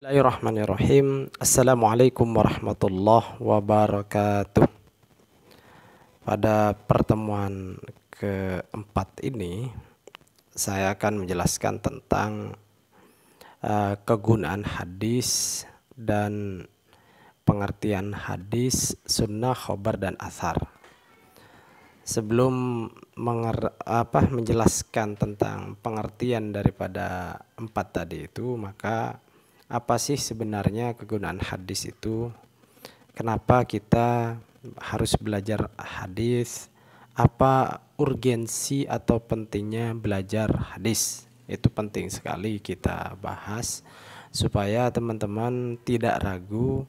Bismillahirrahmanirrahim. Assalamualaikum warahmatullahi wabarakatuh. Pada pertemuan keempat ini, saya akan menjelaskan tentang kegunaan hadis dan pengertian hadis, sunnah, khobar, dan athar. Sebelum menjelaskan tentang pengertian daripada empat tadi itu, maka apa sih sebenarnya kegunaan hadis itu? Kenapa kita harus belajar hadis? Apa urgensi atau pentingnya belajar hadis? Itu penting sekali kita bahas supaya teman-teman tidak ragu,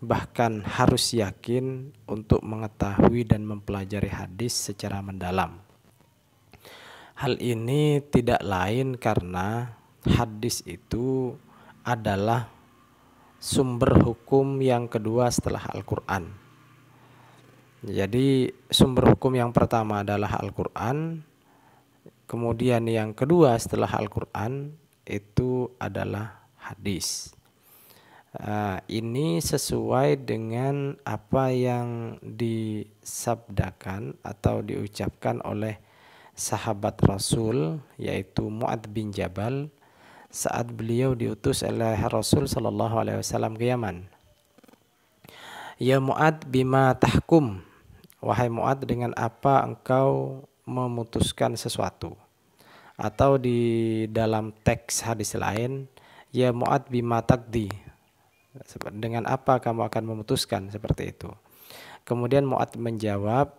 bahkan harus yakin untuk mengetahui dan mempelajari hadis secara mendalam. Hal ini tidak lain karena hadis itu adalah sumber hukum yang kedua setelah Al-Quran. Jadi sumber hukum yang pertama adalah Al-Quran, kemudian yang kedua setelah Al-Quran itu adalah hadis. Ini sesuai dengan apa yang disabdakan atau diucapkan oleh sahabat Rasul, yaitu Mu'adz bin Jabal, saat beliau diutus oleh Rasul sallallahu alaihi wasallam ke Yaman. Ya Mu'adz bima tahkum, wahai Mu'adz, dengan apa engkau memutuskan sesuatu. Atau di dalam teks hadis lain, ya Mu'adz bima taqdi, dengan apa kamu akan memutuskan, seperti itu. Kemudian Mu'adz menjawab,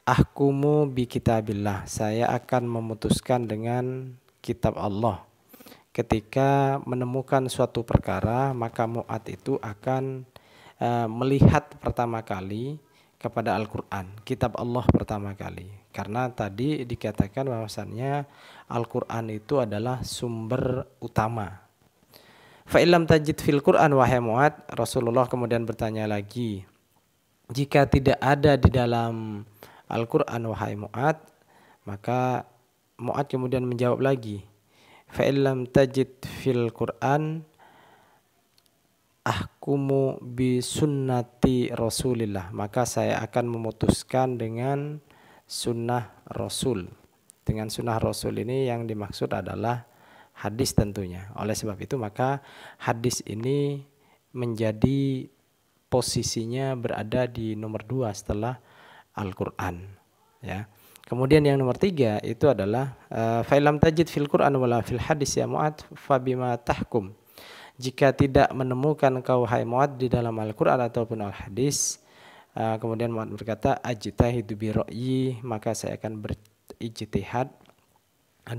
ahkumu bi kitabillah, saya akan memutuskan dengan kitab Allah. Ketika menemukan suatu perkara, maka Mu'adz itu akan melihat pertama kali kepada Al-Quran, kitab Allah pertama kali. Karena tadi dikatakan bahwasannya Al-Quran itu adalah sumber utama. Fa'ilam tajid fil Quran wahai Mu'adz, Rasulullah kemudian bertanya lagi, jika tidak ada di dalam Al-Quran wahai Mu'adz, maka Mu'adz kemudian menjawab lagi, fa'illam tajid fil Quran ahkumu bi sunnati Rasulillah, maka saya akan memutuskan dengan sunnah Rasul. Dengan sunnah Rasul ini yang dimaksud adalah hadis tentunya. Oleh sebab itu maka hadis ini menjadi posisinya berada di nomor 2 setelah Al-Quran, ya. Kemudian yang nomor 3 itu adalah fa'ilam tajid fil Quran wala fil hadis ya Mu'adz fabima tahkum. Jika tidak menemukan kau hai Mu'adz di dalam Al-Quran ataupun Al-Hadis, kemudian Mu'adz berkata ajtahidu bi ra'yi, maka saya akan berijtihad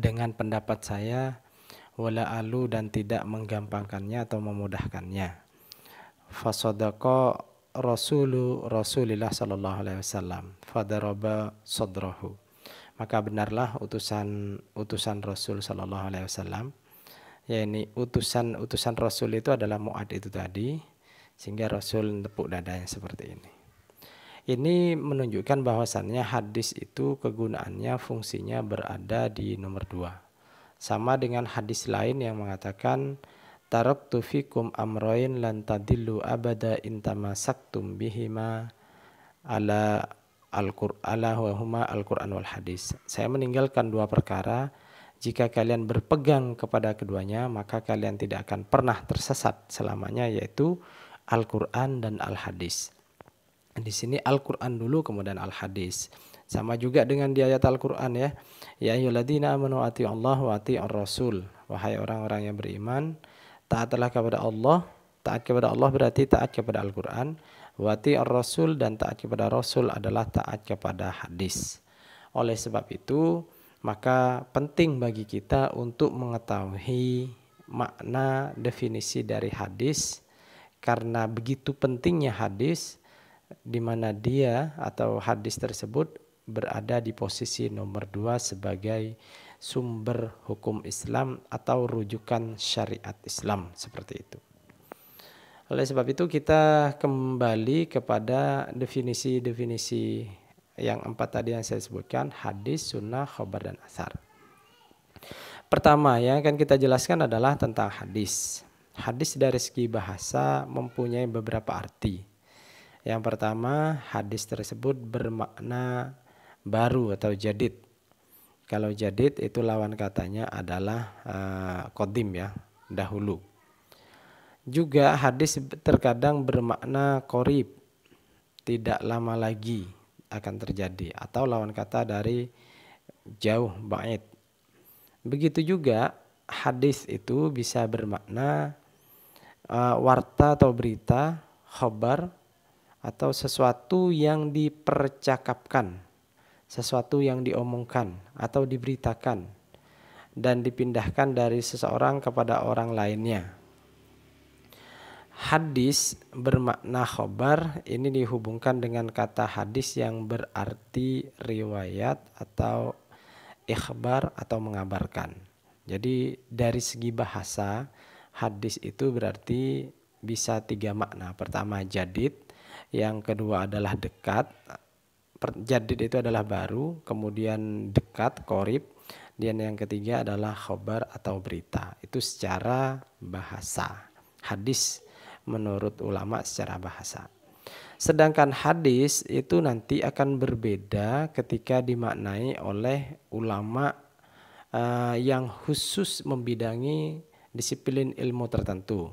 dengan pendapat saya, wala alu, dan tidak menggampangkannya atau memudahkannya. Fasadaqa Rasulillah sallallahu alaihi wasallam fadaraba sadrahu, maka benarlah utusan Rasul sallallahu alaihi wasallam, yakni utusan Rasul itu adalah Mu'adz itu tadi, sehingga Rasul tepuk dadanya seperti ini. Ini menunjukkan bahwasannya hadis itu kegunaannya, fungsinya berada di nomor 2. Sama dengan hadis lain yang mengatakan taraktu fikum amroin lan tadillu abada intamasaktum bihima ala wa huma al-Quran wal hadis. Saya meninggalkan 2 perkara, jika kalian berpegang kepada keduanya maka kalian tidak akan pernah tersesat selamanya, yaitu Al-Quran dan Al-Hadis. Di sini Al-Quran dulu kemudian Al-Hadis. Sama juga dengan di ayat Al-Quran, ya. Ya ayyuhalladzina amanu atii'allaha wa atii'ur rasul. Wahai orang-orang yang beriman, taatlah kepada Allah. Taat kepada Allah berarti taat kepada Al-Quran. Wa atii'ur rasul, dan taat kepada Rasul adalah taat kepada hadis. Oleh sebab itu, maka penting bagi kita untuk mengetahui makna definisi dari hadis, karena begitu pentingnya hadis, di mana dia atau hadis tersebut berada di posisi nomor 2 sebagai sumber hukum Islam atau rujukan syariat Islam, seperti itu. Oleh sebab itu kita kembali kepada definisi-definisi yang 4 tadi yang saya sebutkan, hadis, sunnah, khobar, dan athar. Pertama yang akan kita jelaskan adalah tentang hadis. Hadis dari segi bahasa mempunyai beberapa arti. Yang pertama, hadis tersebut bermakna baru atau jadid. Kalau jadid itu lawan katanya adalah qadim ya, dahulu. Juga hadis terkadang bermakna qorib, tidak lama lagi akan terjadi, atau lawan kata dari jauh, ba'id. Begitu juga hadis itu bisa bermakna warta atau berita, khobar, atau sesuatu yang dipercakapkan, sesuatu yang diomongkan atau diberitakan dan dipindahkan dari seseorang kepada orang lainnya. Hadis bermakna khobar ini dihubungkan dengan kata hadis yang berarti riwayat atau ikhbar atau mengabarkan. Jadi dari segi bahasa, hadis itu berarti bisa 3 makna. Pertama jadid, yang kedua adalah dekat. Jadid itu adalah baru, kemudian dekat, qorib, dan yang ketiga adalah khobar atau berita. Itu secara bahasa. Hadis menurut ulama secara bahasa. Sedangkan hadis itu nanti akan berbeda ketika dimaknai oleh ulama yang khusus membidangi disiplin ilmu tertentu.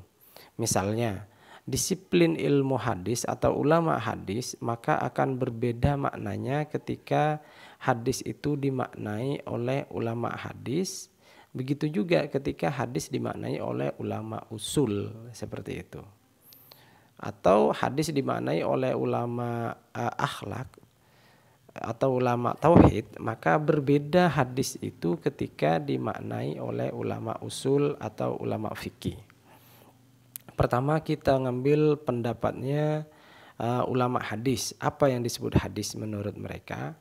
Misalnya disiplin ilmu hadis atau ulama hadis, maka akan berbeda maknanya ketika hadis itu dimaknai oleh ulama hadis. Begitu juga ketika hadis dimaknai oleh ulama usul, seperti itu. Atau hadis dimaknai oleh ulama akhlak atau ulama tauhid, maka berbeda hadis itu ketika dimaknai oleh ulama usul atau ulama fikih. Pertama kita ngambil pendapatnya ulama hadis. Apa yang disebut hadis menurut mereka?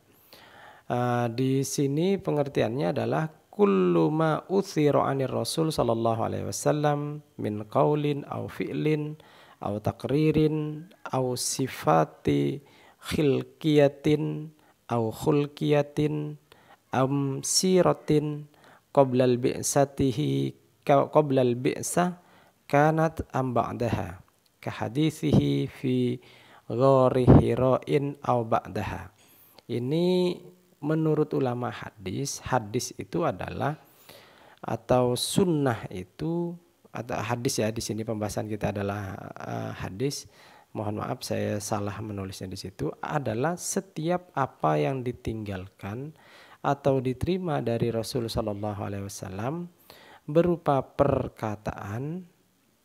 Di sini pengertiannya adalah kullu ma uthira 'anir rasul sallallahu alaihi wasallam min qaulin aw fi'lin aw taqririn aw sifati khilqiyatin aw khulqiyatin am siratin qabla al-bi'satihi qabla al-bi'sah kanat am ba'daha ka hadithihi fi ghari hira'in aw ba'daha. Ini menurut ulama hadis, hadis itu adalah atau sunnah itu atau hadis ya, di sini pembahasan kita adalah hadis. Mohon maaf saya salah menulisnya di situ, adalah setiap apa yang ditinggalkan atau diterima dari Rasul sallallahu alaihi wasallam berupa perkataan,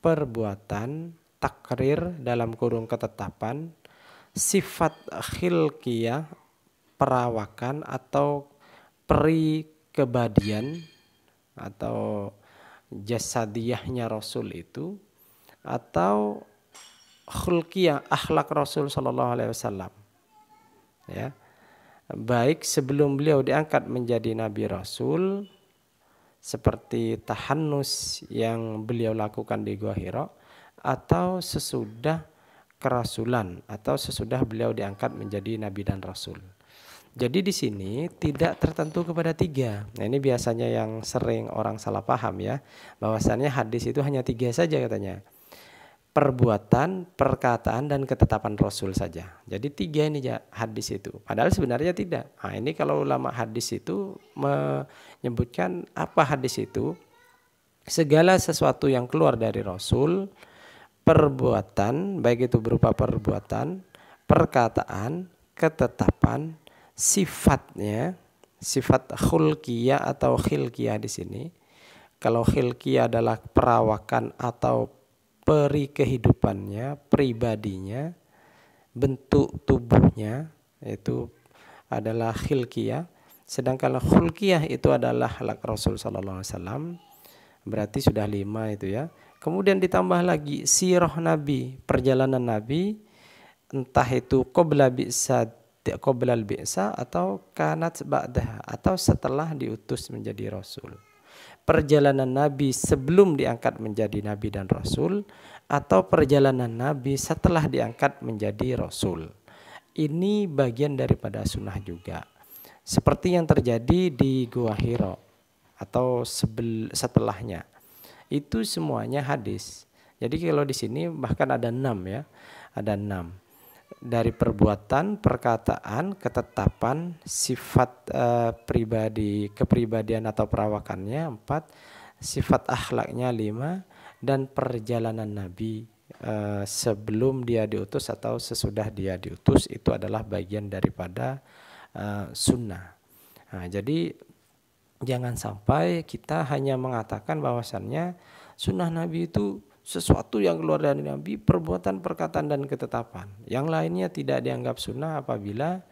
perbuatan, takrir dalam kurung ketetapan, sifat khilqiyah, perawakan atau peri kebadian atau jasadiyahnya Rasul itu, atau khulqiyah, akhlak Rasul sallallahu alaihi wasallam. Ya. Baik sebelum beliau diangkat menjadi nabi rasul, seperti tahannus yang beliau lakukan di Gua Hira, atau sesudah kerasulan atau sesudah beliau diangkat menjadi nabi dan rasul. Jadi di sini tidak tertentu kepada 3. Nah, ini biasanya yang sering orang salah paham ya, bahwasannya hadis itu hanya 3 saja katanya. Perbuatan, perkataan, dan ketetapan Rasul saja. Jadi 3 ini hadis itu. Padahal sebenarnya tidak. Nah, ini kalau ulama hadis itu menyebutkan apa hadis itu? Segala sesuatu yang keluar dari Rasul, perbuatan, baik itu berupa perbuatan, perkataan, ketetapan, sifatnya, sifat khulqiyah atau khilqiyah di sini. Kalau khilqiyah adalah perawakan atau peri kehidupannya, pribadinya, bentuk tubuhnya, itu adalah khilqiyah. Sedangkan khulqiyah itu adalah akhlak Rasul sallallahu alaihi wasallam. Berarti sudah 5 itu ya. Kemudian ditambah lagi sirah Nabi, perjalanan Nabi, entah itu qabla al-bi'sa atau kanat ba'daha, atau setelah diutus menjadi rasul. Perjalanan Nabi sebelum diangkat menjadi Nabi dan Rasul, atau perjalanan Nabi setelah diangkat menjadi Rasul. Ini bagian daripada sunnah juga. Seperti yang terjadi di Gua Hira atau setelahnya. Itu semuanya hadis. Jadi kalau di sini bahkan ada 6 ya, ada 6. Dari perbuatan, perkataan, ketetapan, sifat pribadi, kepribadian atau perawakannya 4, sifat akhlaknya 5, dan perjalanan Nabi sebelum dia diutus atau sesudah dia diutus itu adalah bagian daripada sunnah. Nah, jadi jangan sampai kita hanya mengatakan bahwasannya sunnah Nabi itu sesuatu yang keluar dari Nabi, perbuatan, perkataan, dan ketetapan. Yang lainnya tidak dianggap sunnah apabila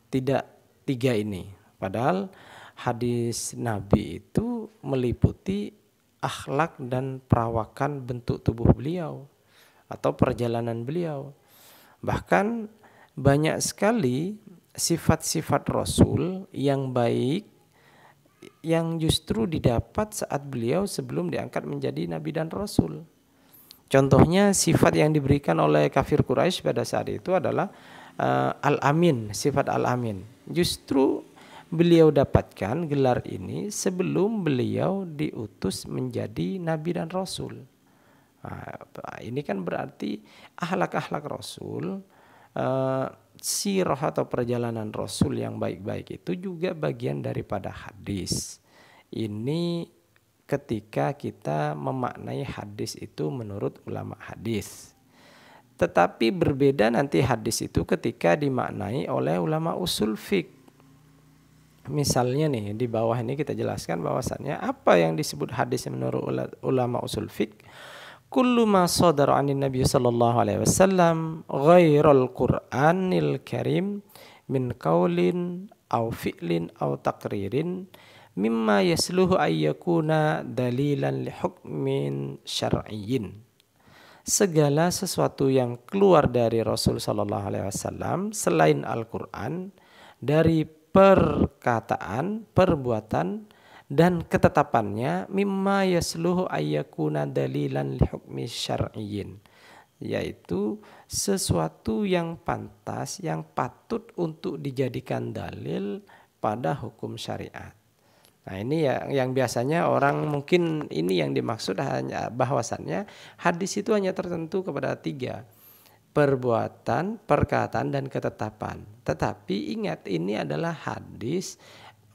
tidak 3 ini. Padahal hadis Nabi itu meliputi akhlak dan perawakan bentuk tubuh beliau atau perjalanan beliau. Bahkan banyak sekali sifat-sifat Rasul yang baik yang justru didapat saat beliau sebelum diangkat menjadi Nabi dan Rasul. Contohnya sifat yang diberikan oleh kafir Quraisy pada saat itu adalah Al-Amin, sifat Al-Amin. Justru beliau dapatkan gelar ini sebelum beliau diutus menjadi Nabi dan Rasul. Nah, ini kan berarti akhlak-akhlak Rasul, sirah atau perjalanan Rasul yang baik-baik itu juga bagian daripada hadis. Ini ketika kita memaknai hadis itu menurut ulama hadis. Tetapi berbeda nanti hadis itu ketika dimaknai oleh ulama usul fiqh. Misalnya nih di bawah ini kita jelaskan bahwasannya apa yang disebut hadis menurut ulama usul fiqh. Kullu ma sadara 'anin Nabi sallallahu alaihi wasallam ghairul Qur'anil Karim min qaulin aw fi'lin aw taqririn mimma yasluhu ayyakuna dalilan li hukmin syar'iyyin. Segala sesuatu yang keluar dari Rasul sallallahu alaihi wasallam selain Al-Qur'an dari perkataan, perbuatan dan ketetapannya mimma yasluhu ayyakuna dalilan li hukmi syar'iyyin, yaitu sesuatu yang pantas, yang patut untuk dijadikan dalil pada hukum syariat. Nah, ini yang biasanya orang mungkin ini yang dimaksud hanya bahwasannya hadis itu hanya tertentu kepada 3, perbuatan, perkataan, dan ketetapan. Tetapi ingat, ini adalah hadis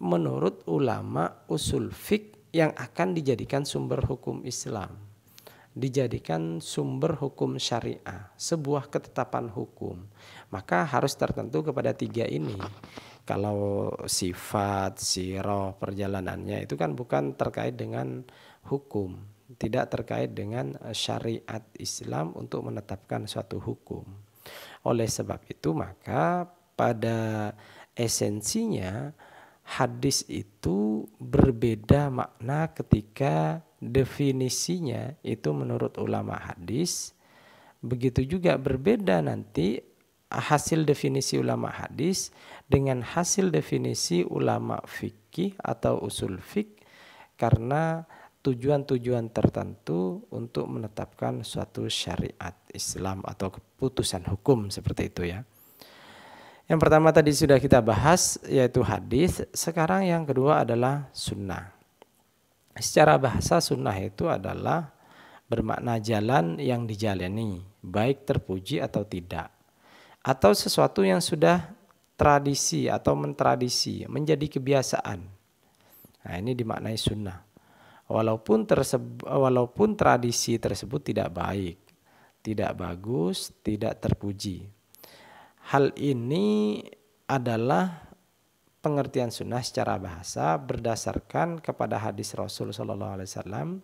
menurut ulama usul fiqh yang akan dijadikan sumber hukum Islam, dijadikan sumber hukum syariah, sebuah ketetapan hukum. Maka harus tertentu kepada 3 ini. Kalau sifat, sirah, perjalanannya itu kan bukan terkait dengan hukum, tidak terkait dengan syariat Islam untuk menetapkan suatu hukum. Oleh sebab itu maka pada esensinya hadis itu berbeda makna ketika definisinya itu menurut ulama hadis. Begitu juga berbeda nanti hasil definisi ulama hadis dengan hasil definisi ulama fikih atau usul fikih, karena tujuan-tujuan tertentu untuk menetapkan suatu syariat Islam atau keputusan hukum seperti itu ya. Yang pertama tadi sudah kita bahas yaitu hadis. Sekarang yang kedua adalah sunnah. Secara bahasa sunnah itu adalah bermakna jalan yang dijalani, baik terpuji atau tidak, atau sesuatu yang sudah tradisi atau mentradisi, menjadi kebiasaan. Nah, ini dimaknai sunnah. Walaupun tradisi tersebut tidak baik, tidak bagus, tidak terpuji. Hal ini adalah pengertian sunnah secara bahasa berdasarkan kepada hadis Rasul sallallahu alaihi wasallam,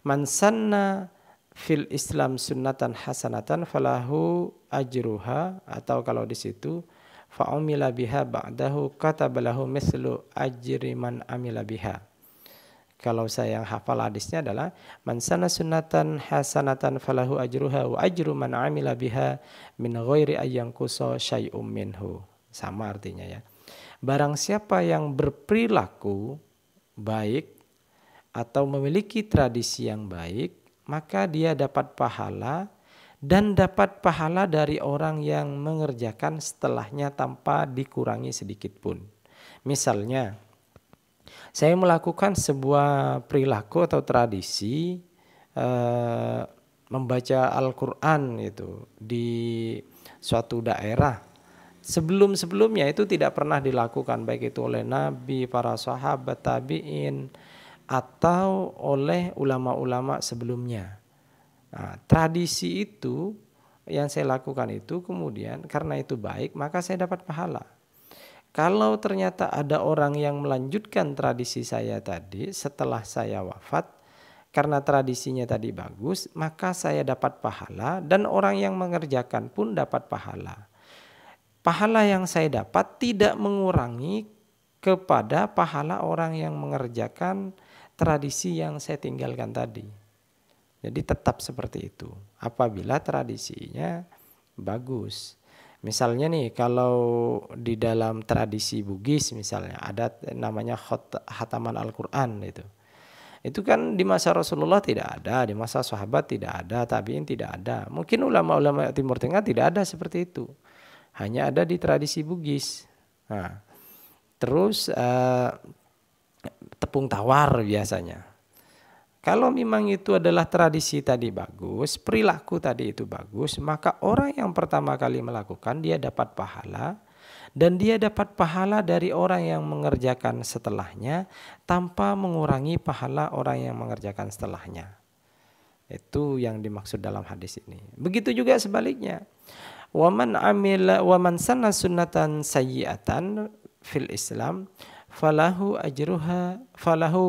man sanna fil Islam sunnatan hasanatan falahu ajruha, atau kalau di situ fa umila biha ba'dahu katabalahu mislu ajri man amila biha. Kalau saya yang hafal hadisnya adalah man sana sunnatan hasanatan falahu ajruha wa ajru man amila biha min ghairi ayyanqusa syai'um minhu. Sama artinya ya. Barang siapa yang berperilaku baik atau memiliki tradisi yang baik, maka dia dapat pahala dan dapat pahala dari orang yang mengerjakan setelahnya tanpa dikurangi sedikit pun. Misalnya, saya melakukan sebuah perilaku atau tradisi membaca Al-Quran itu di suatu daerah, sebelumnya itu tidak pernah dilakukan, baik itu oleh Nabi, para sahabat, tabi'in, atau oleh ulama-ulama sebelumnya. Nah, tradisi itu yang saya lakukan itu kemudian karena itu baik, maka saya dapat pahala. Kalau ternyata ada orang yang melanjutkan tradisi saya tadi setelah saya wafat, karena tradisinya tadi bagus, maka saya dapat pahala dan orang yang mengerjakan pun dapat pahala. Pahala yang saya dapat tidak mengurangi kepada pahala orang yang mengerjakan tradisi yang saya tinggalkan tadi. Jadi tetap seperti itu apabila tradisinya bagus. Misalnya nih kalau di dalam tradisi Bugis misalnya ada namanya khataman Al-Quran itu. Itu kan di masa Rasulullah tidak ada, di masa sahabat tidak ada, tabi'in tidak ada. Mungkin ulama-ulama Timur Tengah tidak ada seperti itu. Hanya ada di tradisi Bugis. Nah, terus tepung tawar biasanya. Kalau memang itu adalah tradisi tadi bagus, perilaku tadi itu bagus, maka orang yang pertama kali melakukan dia dapat pahala dan dia dapat pahala dari orang yang mengerjakan setelahnya tanpa mengurangi pahala orang yang mengerjakan setelahnya. Itu yang dimaksud dalam hadis ini. Begitu juga sebaliknya. Waman sanna sunnatan sayyi'atan fil Islam falahu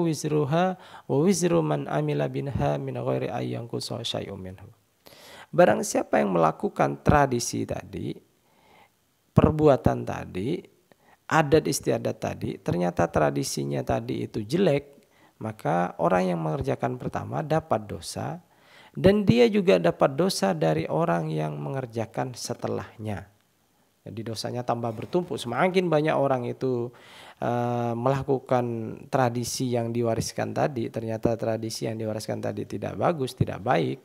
wizruha wa wizru man amila binha min ghairi ayyanqusa syai'un minhu. Barang siapa yang melakukan tradisi tadi, perbuatan tadi, adat istiadat tadi, ternyata tradisinya tadi itu jelek, maka orang yang mengerjakan pertama dapat dosa dan dia juga dapat dosa dari orang yang mengerjakan setelahnya. Jadi dosanya tambah bertumpuk. Semakin banyak orang itu melakukan tradisi yang diwariskan tadi, ternyata tradisi yang diwariskan tadi tidak bagus, tidak baik,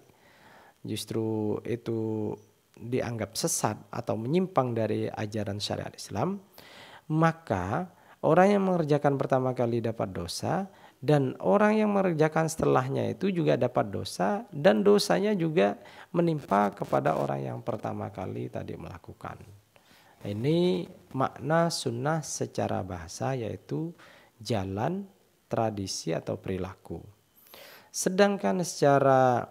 justru itu dianggap sesat atau menyimpang dari ajaran syariat Islam, maka orang yang mengerjakan pertama kali dapat dosa dan orang yang mengerjakan setelahnya itu juga dapat dosa dan dosanya juga menimpa kepada orang yang pertama kali tadi melakukan. Ini makna sunnah secara bahasa yaitu jalan, tradisi atau perilaku. Sedangkan secara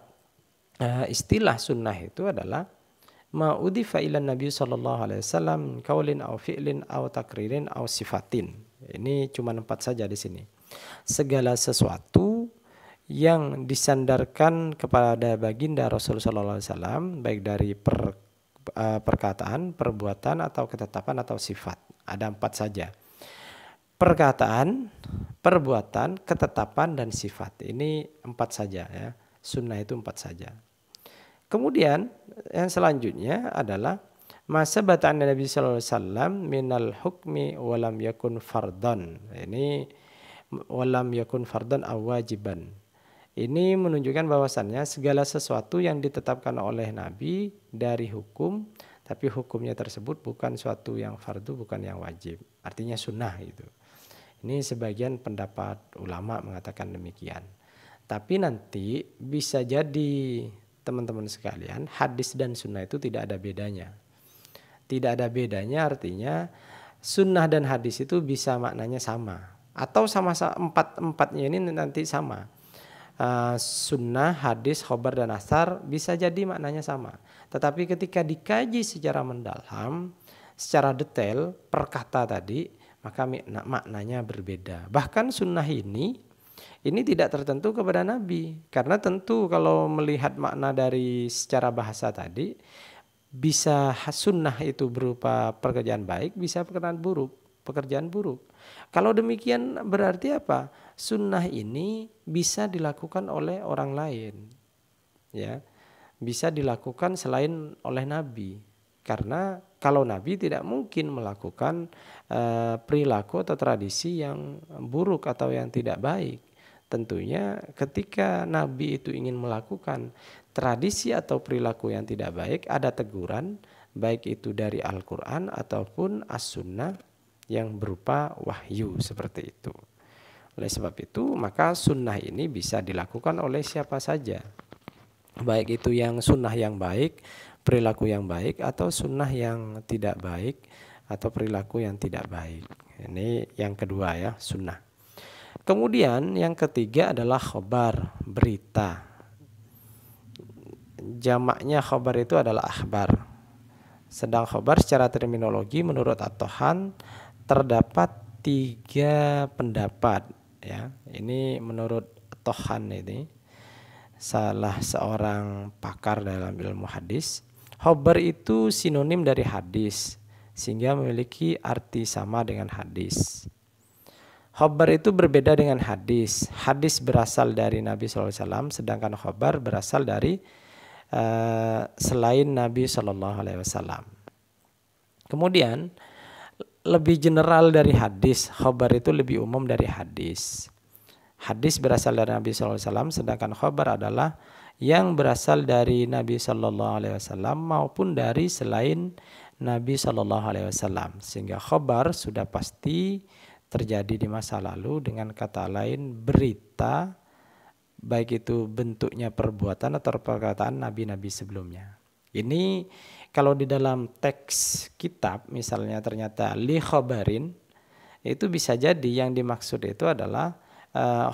istilah sunnah itu adalah ma'udhifa ila Nabi sallallahu alaihi wasallam qaulin aw fi'lin aw takririn aw sifatin. Ini cuma 4 saja di sini. Segala sesuatu yang disandarkan kepada baginda Rasulullah sallallahu alaihi wasallam baik dari perkataan, perbuatan atau ketetapan atau sifat. Ada 4 saja. Perkataan, perbuatan, ketetapan dan sifat. Ini 4 saja ya. Sunnah itu 4 saja. Kemudian yang selanjutnya adalah masa bataan Nabi sallallahu alaihi wasallam minal hukmi walam yakun fardhan. Ini walam yakun fardhan aw wajiban. Ini menunjukkan bahwasannya segala sesuatu yang ditetapkan oleh Nabi dari hukum, tapi hukumnya tersebut bukan suatu yang fardu, bukan yang wajib. Artinya sunnah itu. Ini sebagian pendapat ulama mengatakan demikian. Tapi nanti bisa jadi teman-teman sekalian, hadis dan sunnah itu tidak ada bedanya. Tidak ada bedanya artinya sunnah dan hadis itu bisa maknanya sama. Atau sama-sama empatnya ini nanti sama. Sunnah, hadis, khobar dan asar bisa jadi maknanya sama. Tetapi ketika dikaji secara mendalam, secara detail per kata tadi, maka maknanya berbeda. Bahkan sunnah ini tidak tertentu kepada Nabi. Karena tentu kalau melihat makna dari secara bahasa tadi, bisa sunnah itu berupa pekerjaan baik, bisa pekerjaan buruk. Kalau demikian berarti apa? Sunnah ini bisa dilakukan oleh orang lain, ya, bisa dilakukan selain oleh Nabi. Karena kalau Nabi tidak mungkin melakukan perilaku atau tradisi yang buruk atau yang tidak baik. Tentunya ketika Nabi itu ingin melakukan tradisi atau perilaku yang tidak baik, ada teguran, baik itu dari Al-Quran ataupun As-Sunnah yang berupa wahyu seperti itu. Oleh sebab itu maka sunnah ini bisa dilakukan oleh siapa saja. baik itu yang sunnah yang baik, perilaku yang baik, atau sunnah yang tidak baik atau perilaku yang tidak baik. Ini yang kedua ya, sunnah. Kemudian yang ketiga adalah khobar, berita. Jamaknya khobar itu adalah akhbar. Sedang khobar secara terminologi menurut At-Tohan terdapat 3 pendapat ya. Ini menurut At-Tohan, ini salah seorang pakar dalam ilmu hadis. Khobar itu sinonim dari hadis sehingga memiliki arti sama dengan hadis. Khobar itu berbeda dengan hadis. Hadis berasal dari Nabi SAW, sedangkan khobar berasal dari selain Nabi SAW. Kemudian lebih general dari hadis, khobar itu lebih umum dari hadis. Hadis berasal dari Nabi SAW, sedangkan khobar adalah yang berasal dari Nabi SAW maupun dari selain Nabi SAW. Sehingga khobar sudah pasti terjadi di masa lalu, dengan kata lain berita, baik itu bentuknya perbuatan atau perkataan nabi-nabi sebelumnya. Ini kalau di dalam teks kitab misalnya ternyata li khobarin, itu bisa jadi yang dimaksud itu adalah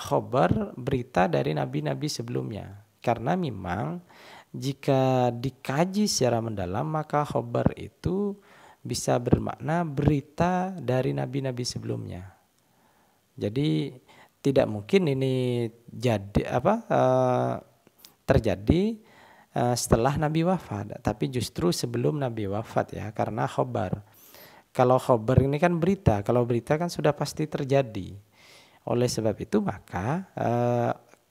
khobar, berita dari nabi-nabi sebelumnya. Karena memang jika dikaji secara mendalam maka khobar itu bisa bermakna berita dari nabi-nabi sebelumnya. Jadi tidak mungkin ini terjadi setelah Nabi wafat, tapi justru sebelum Nabi wafat ya, karena khobar. Kalau khobar ini kan berita, kalau berita kan sudah pasti terjadi. Oleh sebab itu maka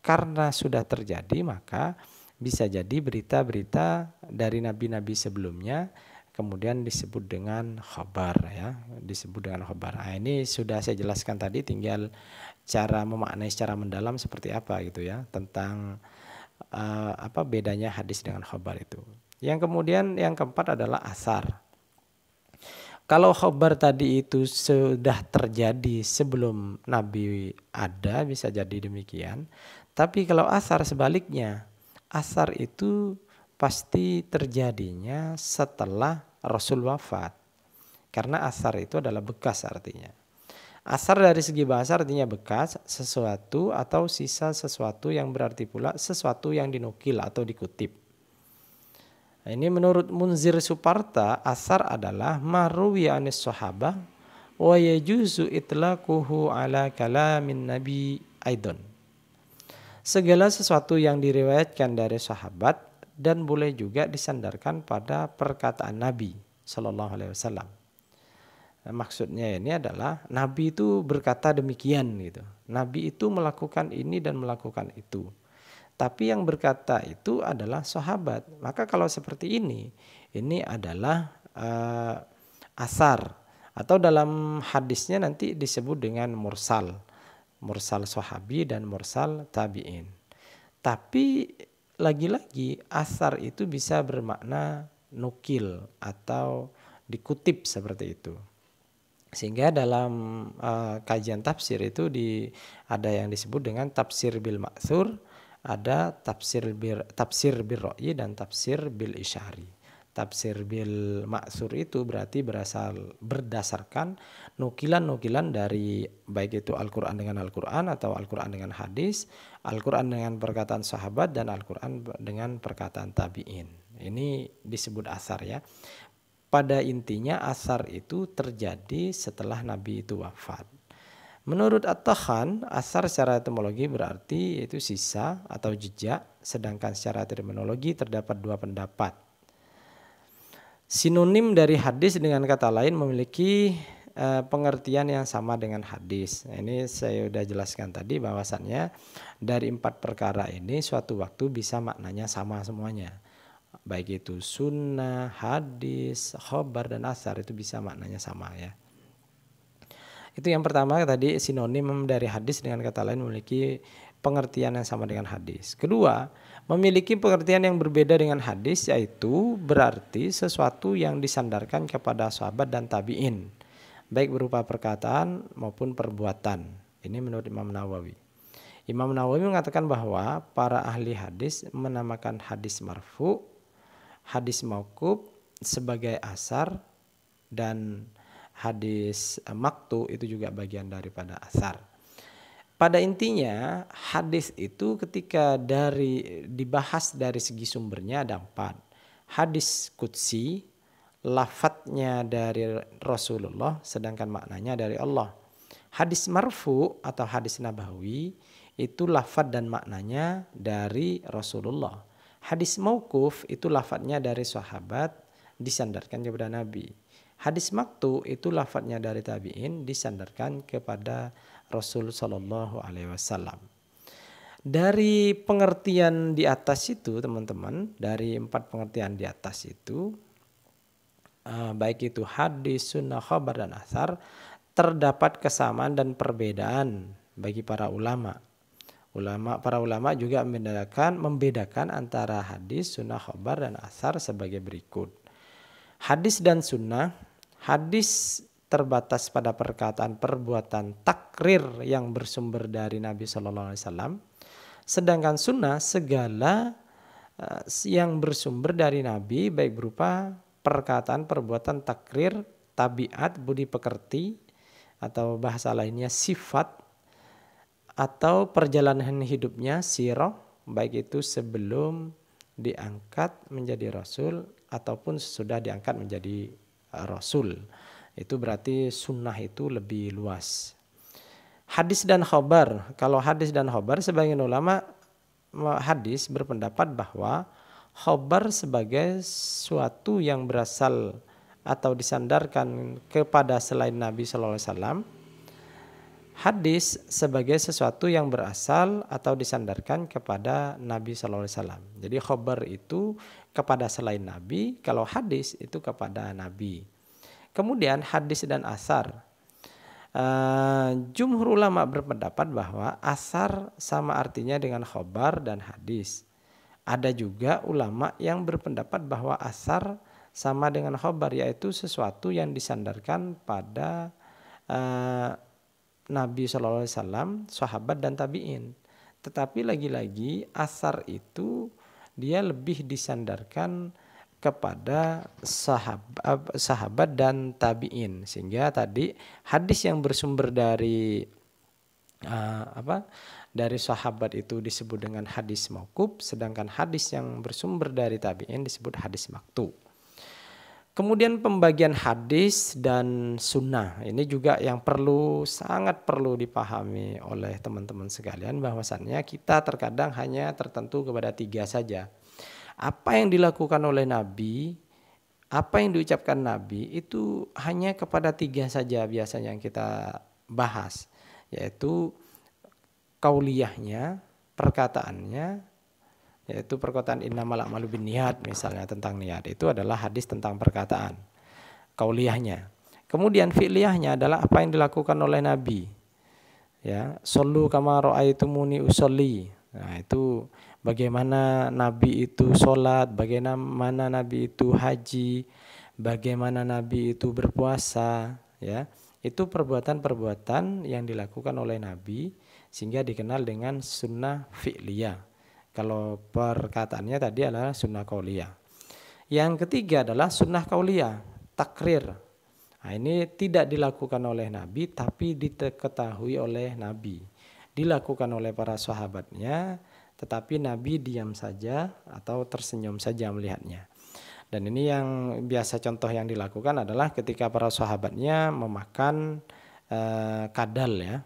karena sudah terjadi maka bisa jadi berita-berita dari nabi-nabi sebelumnya kemudian disebut dengan khabar ya, disebut dengan khabar. Nah, ini sudah saya jelaskan tadi, tinggal cara memaknai secara mendalam seperti apa gitu ya, tentang apa bedanya hadis dengan khabar itu. Yang kemudian yang keempat adalah asar. Kalau khabar tadi itu sudah terjadi sebelum Nabi ada, bisa jadi demikian. Tapi kalau asar sebaliknya, asar itu pasti terjadinya setelah Rasul wafat. Karena asar itu adalah bekas artinya. Asar dari segi bahasa artinya bekas, sesuatu atau sisa sesuatu, yang berarti pula sesuatu yang dinukil atau dikutip. Nah, ini menurut Munzir Suparta, asar adalah marwi anis sahabah wa yajuzu itlaquhu ala kalamin nabi aidon. Segala sesuatu yang diriwayatkan dari sahabat dan boleh juga disandarkan pada perkataan Nabi Sallallahu Alaihi Wasallam. Nah, maksudnya ini adalah Nabi itu berkata demikian gitu. Nabi itu melakukan ini dan melakukan itu. Tapi yang berkata itu adalah sahabat. Maka kalau seperti ini adalah asar, atau dalam hadisnya nanti disebut dengan mursal. Mursal sahabi dan mursal tabi'in. Tapi lagi-lagi asar itu bisa bermakna nukil atau dikutip seperti itu. Sehingga dalam kajian tafsir itu ada yang disebut dengan tafsir bil ma'thur, ada tafsir bil ra'yi dan tafsir bil isyari. Tafsir bil ma'thur itu berarti berdasarkan nukilan-nukilan dari baik itu Al-Quran dengan Al-Quran atau Al-Quran dengan hadis, Al-Quran dengan perkataan sahabat, dan Al-Quran dengan perkataan tabi'in. Ini disebut asar ya. Pada intinya asar itu terjadi setelah Nabi itu wafat. Menurut At-Tahan, asar secara etimologi berarti itu sisa atau jejak, sedangkan secara terminologi terdapat 2 pendapat. Sinonim dari hadis dengan kata lain memiliki pengertian yang sama dengan hadis. Nah, ini saya sudah jelaskan tadi bahwasannya dari 4 perkara ini suatu waktu bisa maknanya sama semuanya. Baik itu sunnah, hadis, khobar, dan asar itu bisa maknanya sama ya. Itu yang pertama tadi, sinonim dari hadis dengan kata lain memiliki pengertian yang sama dengan hadis. Kedua, memiliki pengertian yang berbeda dengan hadis, yaitu berarti sesuatu yang disandarkan kepada sahabat dan tabi'in, baik berupa perkataan maupun perbuatan. Ini menurut Imam Nawawi. Imam Nawawi mengatakan bahwa para ahli hadis menamakan hadis marfu, hadis mauquf sebagai asar, dan hadis maktu itu juga bagian daripada asar. Pada intinya hadis itu ketika dibahas dari segi sumbernya ada 4. Hadis qudsi, lafadznya dari Rasulullah sedangkan maknanya dari Allah. Hadis marfu atau hadis nabawi itu lafadz dan maknanya dari Rasulullah. Hadis mauquf itu lafadznya dari sahabat disandarkan kepada Nabi. Hadis maktu itu lafadznya dari tabi'in disandarkan kepada Rasul Shallallahu Alaihi Wasallam. Dari pengertian di atas itu teman-teman, dari 4 pengertian di atas itu, baik itu hadis, sunnah, khabar, dan athar, terdapat kesamaan dan perbedaan bagi para ulama. Para ulama juga membedakan antara hadis, sunnah, khabar, dan athar sebagai berikut. Hadis dan sunnah, hadis terbatas pada perkataan perbuatan takrir yang bersumber dari Nabi Shallallahu Alaihi Wasallam, sedangkan sunnah segala yang bersumber dari Nabi baik berupa perkataan perbuatan takrir, tabiat, budi pekerti, atau bahasa lainnya sifat, atau perjalanan hidupnya sirah, baik itu sebelum diangkat menjadi rasul ataupun sudah diangkat menjadi rasul. Itu berarti sunnah itu lebih luas. Hadis dan khabar. Kalau hadis dan khabar, sebagian ulama hadis berpendapat bahwa khabar sebagai suatu yang berasal atau disandarkan kepada selain Nabi Sallallahu Alaihi Wasallam. Hadis sebagai sesuatu yang berasal atau disandarkan kepada Nabi Sallallahu Alaihi Wasallam. Jadi khabar itu kepada selain Nabi, kalau hadis itu kepada Nabi. Kemudian hadis dan asar. Jumhur ulama berpendapat bahwa asar sama artinya dengan khabar dan hadis. Ada juga ulama yang berpendapat bahwa asar sama dengan khabar, yaitu sesuatu yang disandarkan pada Nabi Shallallahu Alaihi Wasallam, sahabat dan tabiin. Tetapi lagi-lagi asar itu dia lebih disandarkan kepada sahabat dan tabiin, sehingga tadi hadis yang bersumber dari dari sahabat itu disebut dengan hadis mauquf, sedangkan hadis yang bersumber dari tabiin disebut hadis maktu. Kemudian pembagian hadis dan sunnah ini juga yang sangat perlu dipahami oleh teman-teman sekalian, bahwasannya kita terkadang hanya tertentu kepada 3 saja. Apa yang dilakukan oleh Nabi, apa yang diucapkan Nabi itu hanya kepada 3 saja biasanya yang kita bahas, yaitu kauliyahnya, perkataannya, yaitu perkataan innamal a'malu binniyat misalnya tentang niat, itu adalah hadis tentang perkataan kauliyahnya. Kemudian fi'liyahnya adalah apa yang dilakukan oleh Nabi. Ya, shollu kama ra'aitumuni usolli. Nah, itu bagaimana Nabi itu sholat, bagaimana Nabi itu haji, bagaimana Nabi itu berpuasa, ya. Itu perbuatan-perbuatan yang dilakukan oleh Nabi sehingga dikenal dengan sunnah fi'liyah. Kalau perkataannya tadi adalah sunnah qauliyah. Yang ketiga adalah sunnah qauliyah, takrir. Nah, ini tidak dilakukan oleh Nabi tapi diketahui oleh Nabi. Dilakukan oleh para sahabatnya, tetapi Nabi diam saja atau tersenyum saja melihatnya. Dan ini yang biasa contoh yang dilakukan adalah ketika para sahabatnya memakan kadal, ya.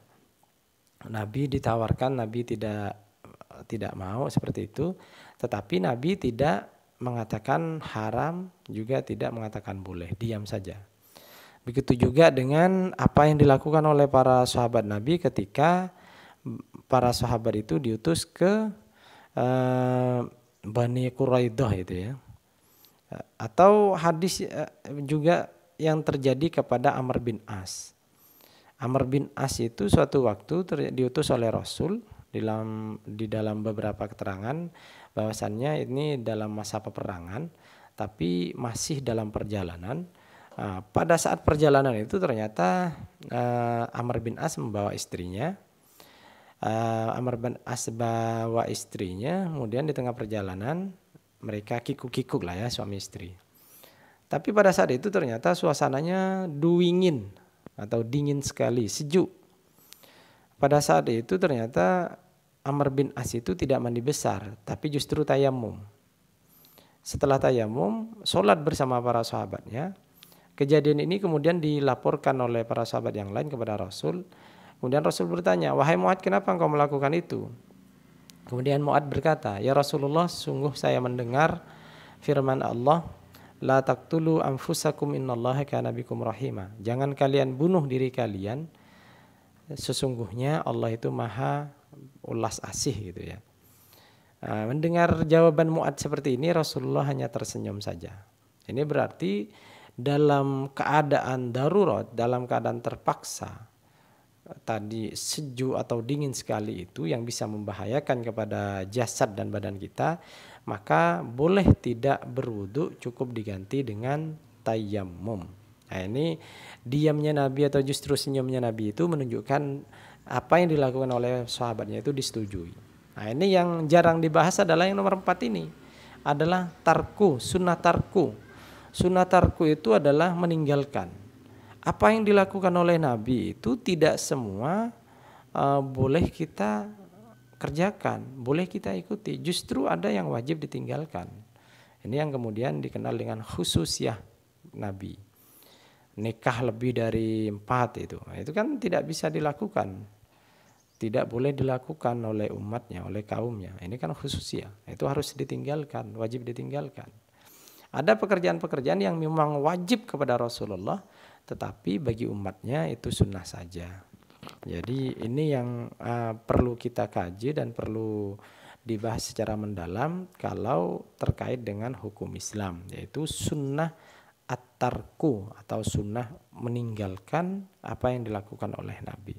Nabi ditawarkan, Nabi tidak mau seperti itu, tetapi Nabi tidak mengatakan haram, juga tidak mengatakan boleh, diam saja. Begitu juga dengan apa yang dilakukan oleh para sahabat Nabi ketika para sahabat itu diutus ke Bani Quraidah itu, ya. Atau hadis juga yang terjadi kepada Amr bin As. Amr bin As itu suatu waktu diutus oleh Rasul di dalam beberapa keterangan bahwasannya ini dalam masa peperangan tapi masih dalam perjalanan. Pada saat perjalanan itu ternyata Amr bin As membawa istrinya. Amr bin As bawa istrinya, kemudian di tengah perjalanan mereka kikuk-kikuk lah ya suami istri. Tapi pada saat itu ternyata suasananya dingin atau dingin sekali, sejuk. Pada saat itu ternyata Amr bin As itu tidak mandi besar, tapi justru tayamum. Setelah tayamum, sholat bersama para sahabatnya. Kejadian ini kemudian dilaporkan oleh para sahabat yang lain kepada Rasul. Kemudian Rasul bertanya, wahai Mu'ad, kenapa engkau melakukan itu? Kemudian Mu'ad berkata, ya Rasulullah, sungguh saya mendengar firman Allah, la taqtulu anfusakum innallaha kana bikum rahima. Jangan kalian bunuh diri kalian, sesungguhnya Allah itu maha ulas asih gitu ya. Mendengar jawaban Mu'ad seperti ini, Rasulullah hanya tersenyum saja. Ini berarti dalam keadaan darurat, dalam keadaan terpaksa, tadi sejuk atau dingin sekali itu yang bisa membahayakan kepada jasad dan badan kita, maka boleh tidak berwudu, cukup diganti dengan tayammum. Nah ini diamnya Nabi atau justru senyumnya Nabi itu menunjukkan apa yang dilakukan oleh sahabatnya itu disetujui. Nah ini yang jarang dibahas adalah yang nomor 4 ini, adalah tarku, sunnah tarku. Sunnah tarku itu adalah meninggalkan. Apa yang dilakukan oleh Nabi itu tidak semua boleh kita kerjakan, boleh kita ikuti. Justru ada yang wajib ditinggalkan. Ini yang kemudian dikenal dengan khususiyah Nabi. Nikah lebih dari 4 itu kan tidak bisa dilakukan. Tidak boleh dilakukan oleh umatnya, oleh kaumnya. Ini kan khususiyah. Itu harus ditinggalkan, wajib ditinggalkan. Ada pekerjaan-pekerjaan yang memang wajib kepada Rasulullah, tetapi bagi umatnya itu sunnah saja. Jadi ini yang perlu kita kaji dan perlu dibahas secara mendalam kalau terkait dengan hukum Islam, yaitu sunnah at-tarku atau sunnah meninggalkan apa yang dilakukan oleh Nabi.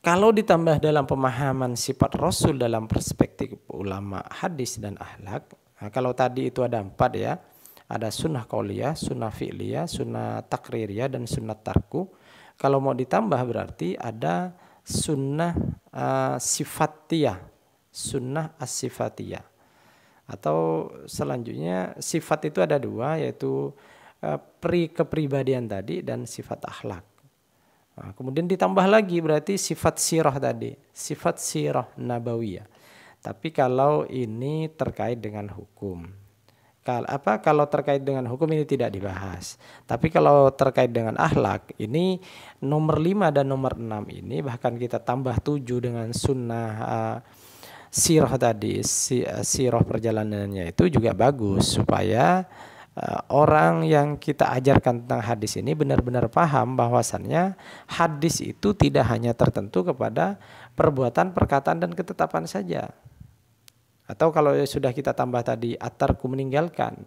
Kalau ditambah dalam pemahaman sifat Rasul dalam perspektif ulama hadis dan akhlak, nah kalau tadi itu ada 4 ya, ada sunnah qauliyah, sunnah fi'liyah, sunnah takririyah, dan sunnah tarku. Kalau mau ditambah berarti ada sunnah sifatiyah, sunnah as-sifatiyah. Atau selanjutnya sifat itu ada 2, yaitu kepribadian tadi dan sifat akhlak. Nah, kemudian ditambah lagi berarti sifat sirah tadi, sifat sirah nabawiyah. Tapi kalau ini terkait dengan hukum. Kalau terkait dengan hukum ini tidak dibahas. Tapi kalau terkait dengan akhlak, ini nomor 5 dan nomor 6 ini bahkan kita tambah 7 dengan sunnah sirah tadi, sirah perjalanannya itu juga bagus supaya orang yang kita ajarkan tentang hadis ini benar-benar paham bahwasannya hadis itu tidak hanya tertentu kepada perbuatan, perkataan, dan ketetapan saja. Atau kalau sudah kita tambah tadi atarku meninggalkan,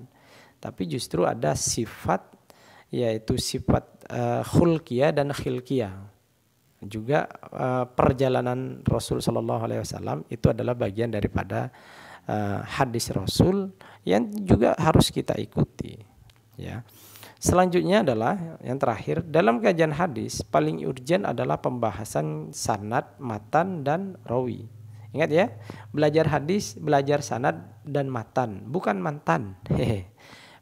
tapi justru ada sifat, yaitu sifat khulqiyah dan khilqiyah. Juga perjalanan Rasul SAW itu adalah bagian daripada hadis Rasul yang juga harus kita ikuti ya. Selanjutnya adalah yang terakhir, dalam kajian hadis paling urgen adalah pembahasan sanad, matan, dan rawi. Ingat ya, belajar hadis, belajar sanad dan matan, bukan mantan.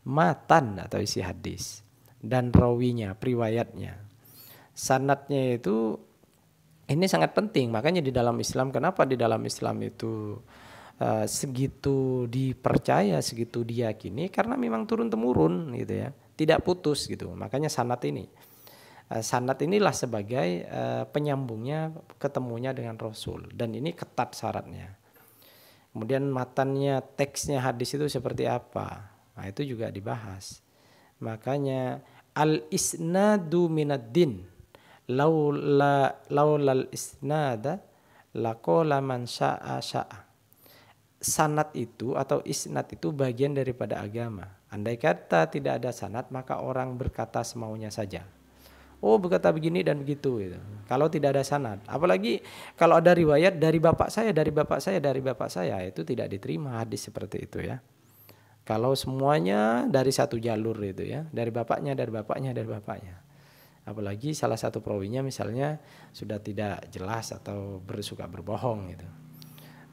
Matan atau isi hadis, dan rawinya, riwayatnya. Sanadnya itu ini sangat penting, makanya di dalam Islam, kenapa di dalam Islam itu segitu dipercaya, segitu diyakini, karena memang turun temurun gitu ya, tidak putus gitu. Makanya sanad ini, sanad inilah sebagai penyambungnya ketemunya dengan Rasul, dan ini ketat syaratnya. Kemudian matannya, teksnya hadis itu seperti apa, nah itu juga dibahas. Makanya al-isnadu minad-din, laulal isnada laqala man syaa syaa. Sanad itu atau isnad itu bagian daripada agama. Andai kata tidak ada sanad, maka orang berkata semaunya saja. Oh, berkata begini dan begitu gitu. Kalau tidak ada sanad, apalagi kalau ada riwayat dari bapak saya, dari bapak saya, dari bapak saya, itu tidak diterima hadis seperti itu ya. Kalau semuanya dari satu jalur itu ya, dari bapaknya, dari bapaknya, dari bapaknya. Apalagi salah satu perawinya misalnya sudah tidak jelas atau suka berbohong gitu.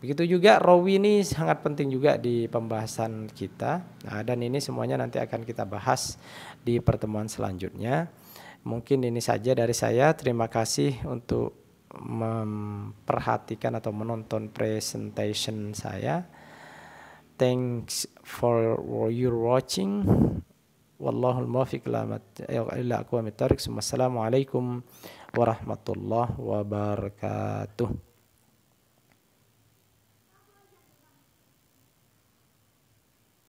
Begitu juga rawi ini sangat penting juga di pembahasan kita. Nah, dan ini semuanya nanti akan kita bahas di pertemuan selanjutnya. Mungkin ini saja dari saya. Terima kasih untuk memperhatikan atau menonton presentation saya. Thanks for your watching. Wallahul muwaffiq ila aqwamit thoriq. Wassalamualaikum warahmatullahi wabarakatuh.